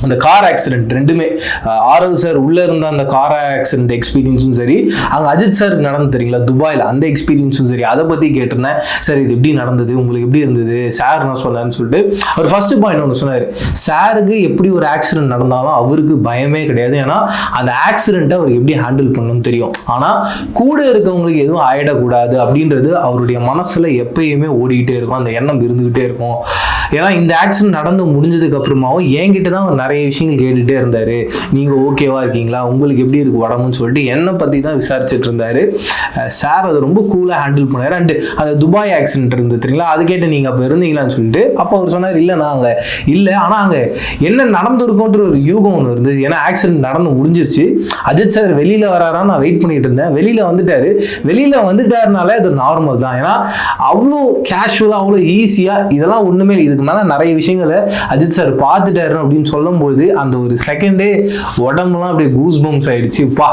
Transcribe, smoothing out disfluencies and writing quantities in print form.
அந்த car accident ரெண்டுமே Aarav sir உள்ள இருந்த அந்த கார் ஆக்சிடென்ட் எக்ஸ்பீரியன்ஸும் சரி, அங்கே அஜித் சார் நடந்து தெரியுங்களா துபாயில், அந்த எக்ஸ்பீரியன்ஸும் சரி, அதை பற்றி கேட்டிருந்தேன். சார் இது எப்படி நடந்தது, உங்களுக்கு எப்படி இருந்தது, சார் என்ன சொன்னார்னு சொல்லிட்டு அவர் ஃபர்ஸ்ட் பாயிண்ட் ஒன்று சொன்னார். சாருக்கு எப்படி ஒரு ஆக்சிடென்ட் நடந்தாலும் அவருக்கு பயமே கிடையாது. ஏன்னா அந்த ஆக்சிடென்ட்டை அவர் எப்படி ஹேண்டில் பண்ணணும்னு தெரியும். ஆனால் கூட இருக்கவங்களுக்கு எதுவும் ஆயிடக்கூடாது அப்படின்றது அவருடைய மனசில் எப்பயுமே ஓடிக்கிட்டே இருக்கும், அந்த எண்ணம் இருந்துக்கிட்டே இருக்கும். ஏன்னா இந்த ஆக்சிடென்ட் நடந்து முடிஞ்சதுக்கு அப்புறமாவும் என்கிட்ட தான் அவர் நிறைய விஷயங்கள் கேட்டுகிட்டே இருந்தார். நீங்கள் ஓகேவா இருக்கீங்களா, உங்களுக்கு எப்படி இருக்கு உடம்புன்னு சொல்லிட்டு என்னை பற்றி தான் விசாரிச்சுட்டு இருந்தார். சார் அதை ரொம்ப கூலாக ஹேண்டில் பண்ணார். அண்டு அந்த துபாய் ஆக்சிடென்ட் இருந்தது தெரியுங்களா, அது கேட்டு நீங்கள் அப்போ இருந்தீங்களான்னு சொல்லிட்டு அப்போ அவர் சொன்னார், இல்லை நான் அங்கே இல்லை, ஆனால் அங்கே என்ன நடந்திருக்கோன்ற ஒரு யூகம் ஒன்று இருந்தது. ஏன்னா ஆக்சிடென்ட் நடந்து முடிஞ்சிருச்சு, அஜித் சார் வெளியில் வராரான்னு நான் வெயிட் பண்ணிட்டு இருந்தேன். வெளியில் வந்துட்டாருனால அது நார்மல் தான். ஏன்னா அவ்வளோ கேஷுவலாக அவ்வளோ ஈஸியாக இதெல்லாம் ஒன்றுமே இதுக்கு மேலே நிறைய விஷயங்களை அஜித் சார் பார்த்துட்டாரு அப்படின்னு சொல்லும்போது அந்த ஒரு செகண்டே உடம்புலாம் அப்படியே கூஸ் பம்ப்ஸ் ஆயிடுச்சு. பா